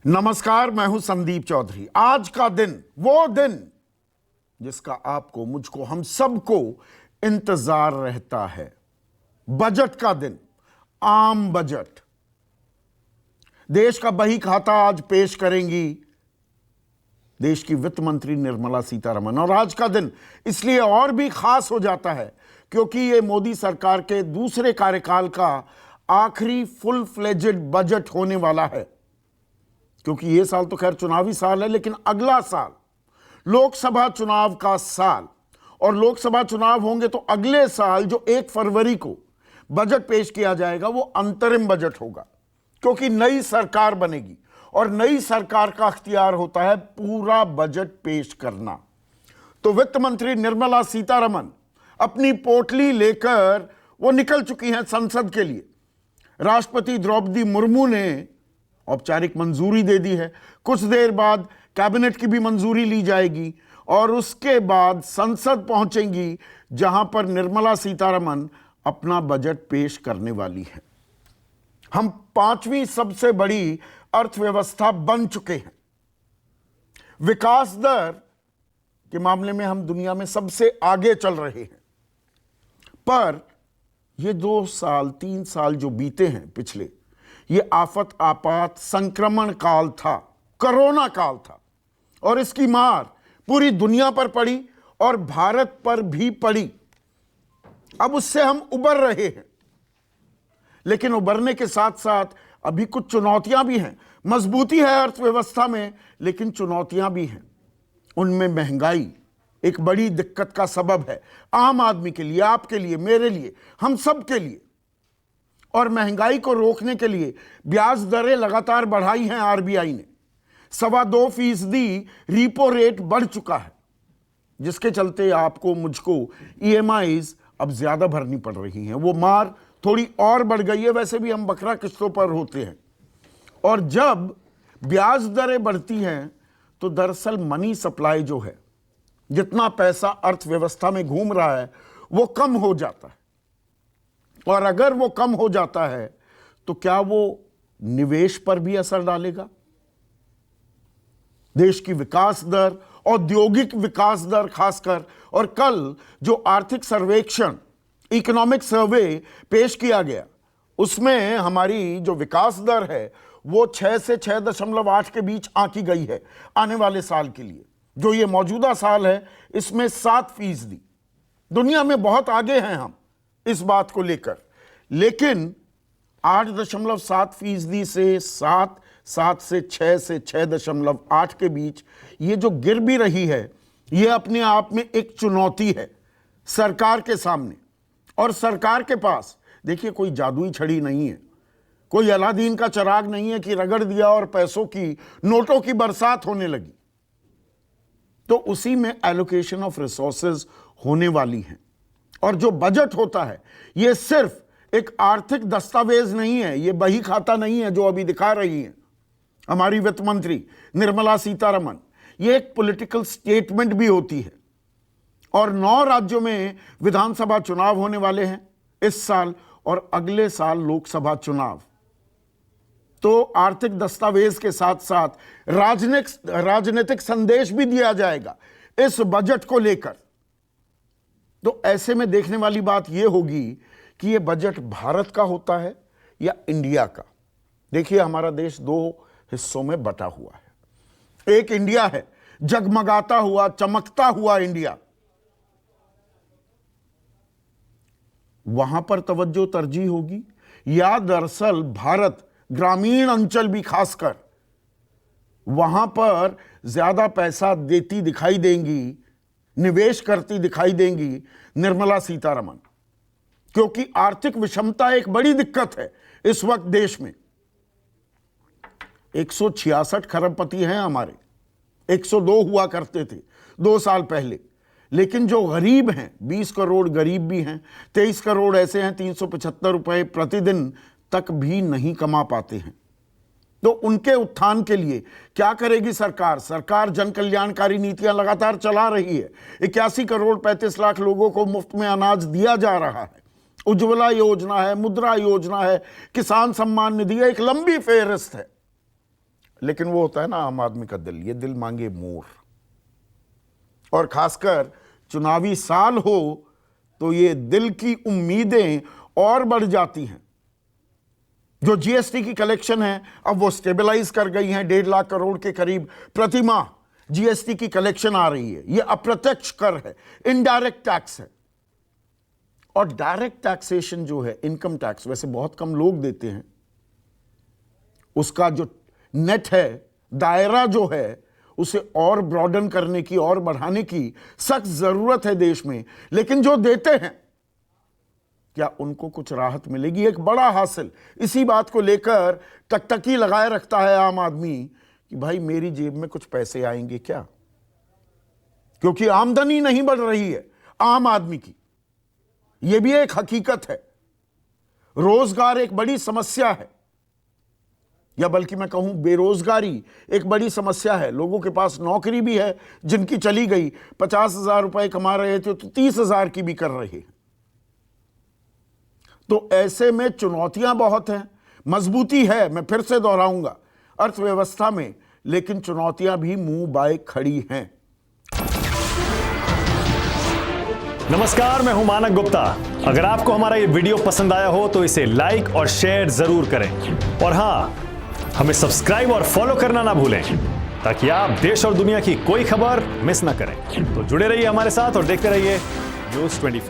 नमस्कार, मैं हूं संदीप चौधरी। आज का दिन वो दिन जिसका आपको, मुझको, हम सबको इंतजार रहता है। बजट का दिन, आम बजट। देश का बही खाता आज पेश करेंगी देश की वित्त मंत्री निर्मला सीतारमण। और आज का दिन इसलिए और भी खास हो जाता है क्योंकि ये मोदी सरकार के दूसरे कार्यकाल का आखिरी फुल फ्लेजेड बजट होने वाला है। क्योंकि ये साल तो खैर चुनावी साल है, लेकिन अगला साल लोकसभा चुनाव का साल, और लोकसभा चुनाव होंगे तो अगले साल जो 1 फरवरी को बजट पेश किया जाएगा वो अंतरिम बजट होगा, क्योंकि नई सरकार बनेगी और नई सरकार का अख्तियार होता है पूरा बजट पेश करना। तो वित्त मंत्री निर्मला सीतारमण अपनी पोटली लेकर वो निकल चुकी हैं संसद के लिए। राष्ट्रपति द्रौपदी मुर्मू ने औपचारिक मंजूरी दे दी है। कुछ देर बाद कैबिनेट की भी मंजूरी ली जाएगी और उसके बाद संसद पहुंचेंगी, जहां पर निर्मला सीतारमण अपना बजट पेश करने वाली है। हम 5वीं सबसे बड़ी अर्थव्यवस्था बन चुके हैं। विकास दर के मामले में हम दुनिया में सबसे आगे चल रहे हैं। पर ये 2 साल 3 साल जो बीते हैं पिछले, ये आफत आपात संक्रमण काल था, कोरोना काल था, और इसकी मार पूरी दुनिया पर पड़ी और भारत पर भी पड़ी। अब उससे हम उबर रहे हैं, लेकिन उबरने के साथ साथ अभी कुछ चुनौतियां भी हैं। मजबूती है अर्थव्यवस्था में, लेकिन चुनौतियां भी हैं। उनमें महंगाई एक बड़ी दिक्कत का सबब है, आम आदमी के लिए, आपके लिए, मेरे लिए, हम सब के लिए। और महंगाई को रोकने के लिए ब्याज दरें लगातार बढ़ाई हैं आरबीआई ने। 2.25% रीपो रेट बढ़ चुका है, जिसके चलते आपको, मुझको ईएमआईज अब ज्यादा भरनी पड़ रही हैं। वो मार थोड़ी और बढ़ गई है। वैसे भी हम बकरा किस्तों पर होते हैं, और जब ब्याज दरें बढ़ती हैं तो दरअसल मनी सप्लाई जो है, जितना पैसा अर्थव्यवस्था में घूम रहा है, वो कम हो जाता है। और अगर वो कम हो जाता है तो क्या वो निवेश पर भी असर डालेगा? देश की विकास दर, औद्योगिक विकास दर खासकर, और कल जो आर्थिक सर्वेक्षण, इकोनॉमिक सर्वे पेश किया गया, उसमें हमारी जो विकास दर है वो 6 से 6.8 के बीच आंकी गई है आने वाले साल के लिए। जो ये मौजूदा साल है इसमें 7%। दुनिया में बहुत आगे हैं हम इस बात को लेकर, लेकिन 8.7% से 7 से 6 से 6.8 के बीच ये जो गिर भी रही है, ये अपने आप में एक चुनौती है सरकार के सामने। और सरकार के पास देखिए कोई जादुई छड़ी नहीं है, कोई अलादीन का चिराग नहीं है कि रगड़ दिया और पैसों की, नोटों की बरसात होने लगी। तो उसी में एलोकेशन ऑफ रिसोर्सेज होने वाली है। और जो बजट होता है ये सिर्फ एक आर्थिक दस्तावेज नहीं है, ये बही खाता नहीं है जो अभी दिखा रही है हमारी वित्त मंत्री निर्मला सीतारमण। ये एक पॉलिटिकल स्टेटमेंट भी होती है। और 9 राज्यों में विधानसभा चुनाव होने वाले हैं इस साल, और अगले साल लोकसभा चुनाव। तो आर्थिक दस्तावेज के साथ साथ राजनीतिक संदेश भी दिया जाएगा इस बजट को लेकर। तो ऐसे में देखने वाली बात यह होगी कि यह बजट भारत का होता है या इंडिया का। देखिए हमारा देश 2 हिस्सों में बटा हुआ है। एक इंडिया है, जगमगाता हुआ, चमकता हुआ इंडिया। वहां पर तवज्जो तरजीह होगी, या दरअसल भारत ग्रामीण अंचल भी खासकर, वहां पर ज्यादा पैसा देती दिखाई देंगी, निवेश करती दिखाई देंगी निर्मला सीतारमण। क्योंकि आर्थिक विषमता एक बड़ी दिक्कत है इस वक्त देश में। 166 खरबपति हैं हमारे, 102 हुआ करते थे 2 साल पहले। लेकिन जो गरीब हैं, 20 करोड़ गरीब भी हैं, 23 करोड़ ऐसे हैं 375 रुपए प्रतिदिन तक भी नहीं कमा पाते हैं। तो उनके उत्थान के लिए क्या करेगी सरकार? सरकार जन कल्याणकारी नीतियां लगातार चला रही है। 81 करोड़ 35 लाख लोगों को मुफ्त में अनाज दिया जा रहा है। उज्ज्वला योजना है, मुद्रा योजना है, किसान सम्मान निधि है, एक लंबी फेहरिस्त है। लेकिन वो होता है ना आम आदमी का दिल, ये दिल मांगे मोर। और खासकर चुनावी साल हो तो ये दिल की उम्मीदें और बढ़ जाती हैं। जो जीएसटी की कलेक्शन है अब वो स्टेबलाइज कर गई हैं, 1.5 लाख करोड़ के करीब प्रति माह जीएसटी की कलेक्शन आ रही है। ये अप्रत्यक्ष कर है, इनडायरेक्ट टैक्स है। और डायरेक्ट टैक्सेशन जो है, इनकम टैक्स, वैसे बहुत कम लोग देते हैं, उसका जो नेट है, दायरा जो है, उसे और ब्रॉडन करने की और बढ़ाने की सख्त जरूरत है देश में। लेकिन जो देते हैं, क्या उनको कुछ राहत मिलेगी? एक बड़ा हासिल इसी बात को लेकर टकटकी लगाए रखता है आम आदमी कि भाई मेरी जेब में कुछ पैसे आएंगे क्या, क्योंकि आमदनी नहीं बढ़ रही है आम आदमी की। यह भी एक हकीकत है। रोजगार एक बड़ी समस्या है, या बल्कि मैं कहूं बेरोजगारी एक बड़ी समस्या है। लोगों के पास नौकरी भी है, जिनकी चली गई, 50,000 रुपए कमा रहे थे तो 30,000 की भी कर रहे हैं। तो ऐसे में चुनौतियां बहुत हैं। मजबूती है, मैं फिर से दोहराऊंगा, अर्थव्यवस्था में, लेकिन चुनौतियां भी मुंह बाए खड़ी हैं। नमस्कार, मैं हूं मानक गुप्ता। अगर आपको हमारा ये वीडियो पसंद आया हो तो इसे लाइक और शेयर जरूर करें, और हां, हमें सब्सक्राइब और फॉलो करना ना भूलें ताकि आप देश और दुनिया की कोई खबर मिस ना करें। तो जुड़े रहिए हमारे साथ और देखते रहिए News 24।